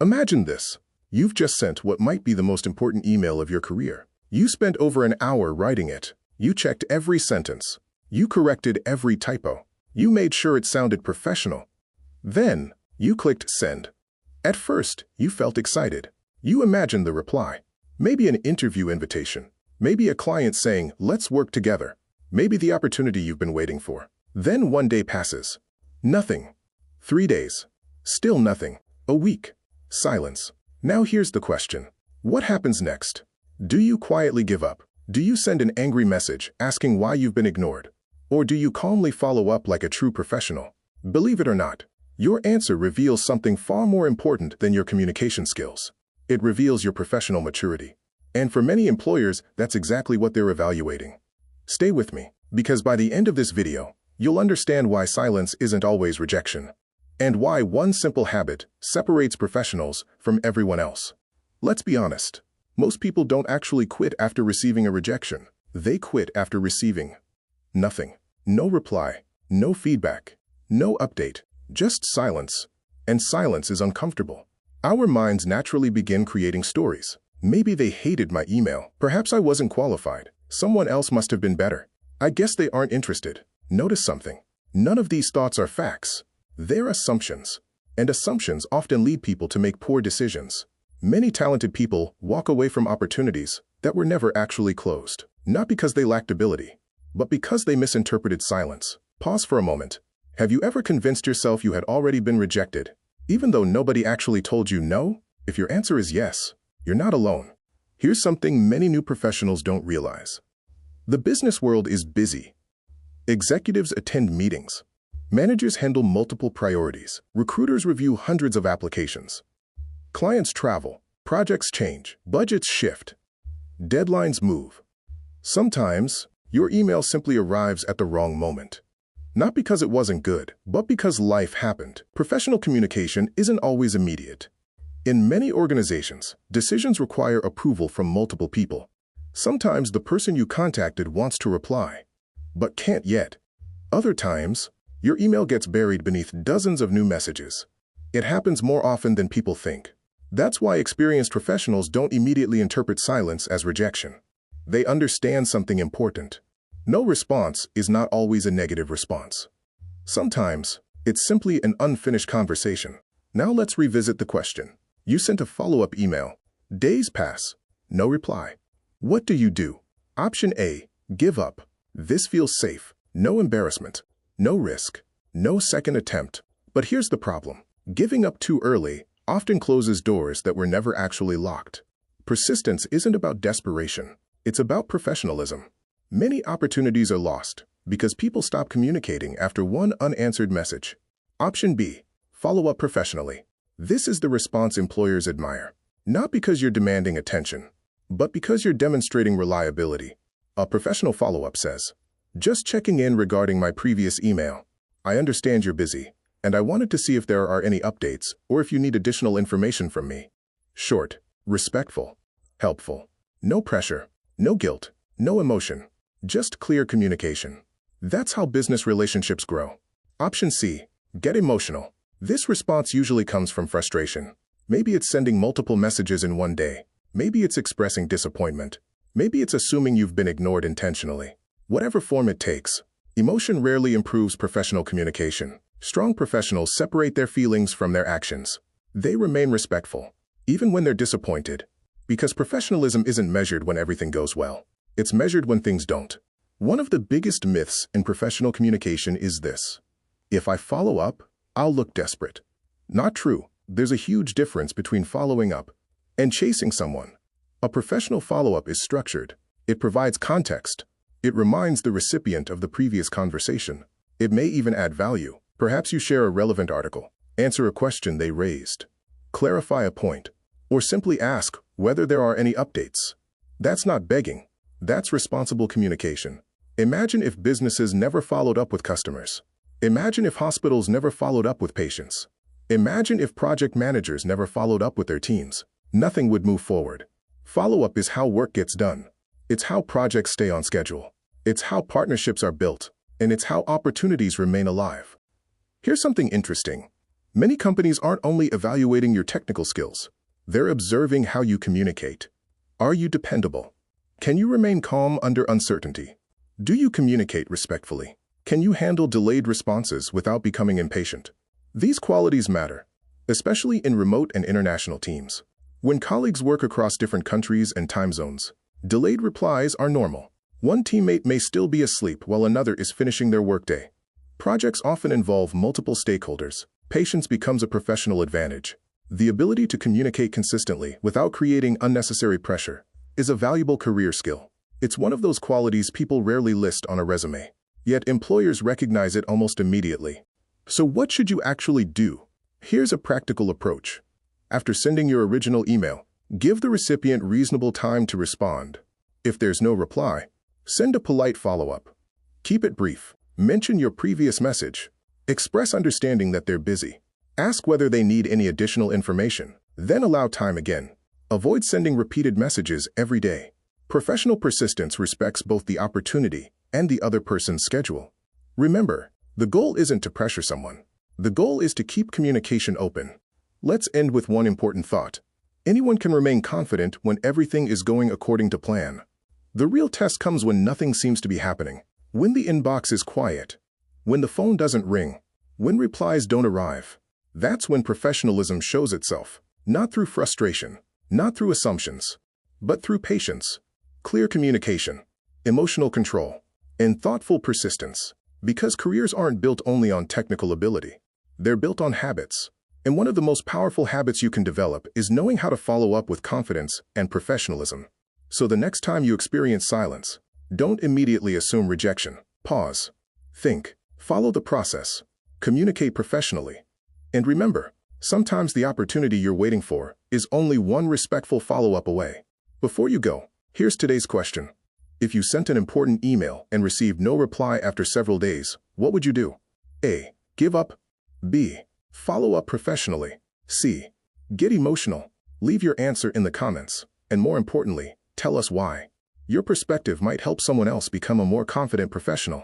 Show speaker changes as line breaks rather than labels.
Imagine this. You've just sent what might be the most important email of your career. You spent over an hour writing it. You checked every sentence. You corrected every typo. You made sure it sounded professional. Then, you clicked send. At first, you felt excited. You imagined the reply. Maybe an interview invitation. Maybe a client saying, "Let's work together." Maybe the opportunity you've been waiting for. Then one day passes. Nothing. 3 days. Still nothing. A week. Silence. Now here's the question. What happens next? Do you quietly give up? Do you send an angry message asking why you've been ignored? Or do you calmly follow up like a true professional? Believe it or not, your answer reveals something far more important than your communication skills. It reveals your professional maturity. And for many employers, that's exactly what they're evaluating. Stay with me, because by the end of this video, you'll understand why silence isn't always rejection, and why one simple habit separates professionals from everyone else. Let's be honest. Most people don't actually quit after receiving a rejection. They quit after receiving nothing. No reply, no feedback, no update, just silence. And silence is uncomfortable. Our minds naturally begin creating stories. Maybe they hated my email. Perhaps I wasn't qualified. Someone else must have been better. I guess they aren't interested. Notice something. None of these thoughts are facts. They're assumptions. And assumptions often lead people to make poor decisions. Many talented people walk away from opportunities that were never actually closed. Not because they lacked ability, but because they misinterpreted silence. Pause for a moment. Have you ever convinced yourself you had already been rejected, even though nobody actually told you no? If your answer is yes, you're not alone. Here's something many new professionals don't realize. The business world is busy. Executives attend meetings. Managers handle multiple priorities. Recruiters review hundreds of applications. Clients travel. Projects change. Budgets shift. Deadlines move. Sometimes, your email simply arrives at the wrong moment. Not because it wasn't good, but because life happened. Professional communication isn't always immediate. In many organizations, decisions require approval from multiple people. Sometimes the person you contacted wants to reply, but can't yet. Other times, your email gets buried beneath dozens of new messages. It happens more often than people think. That's why experienced professionals don't immediately interpret silence as rejection. They understand something important. No response is not always a negative response. Sometimes, it's simply an unfinished conversation. Now let's revisit the question. You sent a follow-up email. Days pass. No reply. What do you do? Option A, give up. This feels safe. No embarrassment. No risk. No second attempt. But here's the problem. Giving up too early often closes doors that were never actually locked. Persistence isn't about desperation. It's about professionalism. Many opportunities are lost because people stop communicating after one unanswered message. Option B, follow up professionally. This is the response employers admire. Not because you're demanding attention, but because you're demonstrating reliability. A professional follow-up says, "Just checking in regarding my previous email. I understand you're busy, and I wanted to see if there are any updates or if you need additional information from me." Short, respectful, helpful. No pressure, no guilt, no emotion. Just clear communication. That's how business relationships grow. Option C, get emotional. This response usually comes from frustration. Maybe it's sending multiple messages in one day. Maybe it's expressing disappointment. Maybe it's assuming you've been ignored intentionally. Whatever form it takes, emotion rarely improves professional communication. Strong professionals separate their feelings from their actions. They remain respectful, even when they're disappointed, because professionalism isn't measured when everything goes well. It's measured when things don't. One of the biggest myths in professional communication is this: if I follow up, I'll look desperate. Not true. There's a huge difference between following up and chasing someone. A professional follow-up is structured. It provides context. It reminds the recipient of the previous conversation. It may even add value. Perhaps you share a relevant article, answer a question they raised, clarify a point, or simply ask whether there are any updates. That's not begging. That's responsible communication. Imagine if businesses never followed up with customers. Imagine if hospitals never followed up with patients. Imagine if project managers never followed up with their teams. Nothing would move forward. Follow-up is how work gets done. It's how projects stay on schedule. It's how partnerships are built. And it's how opportunities remain alive. Here's something interesting. Many companies aren't only evaluating your technical skills, they're observing how you communicate. Are you dependable? Can you remain calm under uncertainty? Do you communicate respectfully? Can you handle delayed responses without becoming impatient? These qualities matter, especially in remote and international teams. When colleagues work across different countries and time zones, delayed replies are normal. One teammate may still be asleep while another is finishing their workday. Projects often involve multiple stakeholders. Patience becomes a professional advantage. The ability to communicate consistently without creating unnecessary pressure is a valuable career skill. It's one of those qualities people rarely list on a resume, yet employers recognize it almost immediately. So what should you actually do? Here's a practical approach. After sending your original email, give the recipient reasonable time to respond. If there's no reply, send a polite follow-up. Keep it brief. Mention your previous message. Express understanding that they're busy. Ask whether they need any additional information. Then allow time again. Avoid sending repeated messages every day. Professional persistence respects both the opportunity and the other person's schedule. Remember, the goal isn't to pressure someone. The goal is to keep communication open. Let's end with one important thought. Anyone can remain confident when everything is going according to plan. The real test comes when nothing seems to be happening. When the inbox is quiet. When the phone doesn't ring. When replies don't arrive. That's when professionalism shows itself. Not through frustration, not through assumptions, but through patience, clear communication, emotional control, and thoughtful persistence. Because careers aren't built only on technical ability. They're built on habits. And one of the most powerful habits you can develop is knowing how to follow up with confidence and professionalism. So the next time you experience silence, don't immediately assume rejection. Pause. Think. Follow the process. Communicate professionally. And remember, sometimes the opportunity you're waiting for is only one respectful follow-up away. Before you go, here's today's question. If you sent an important email and received no reply after several days, what would you do? A. Give up. B. Follow up professionally. C. Get emotional. Leave your answer in the comments. And more importantly, tell us why. Your perspective might help someone else become a more confident professional.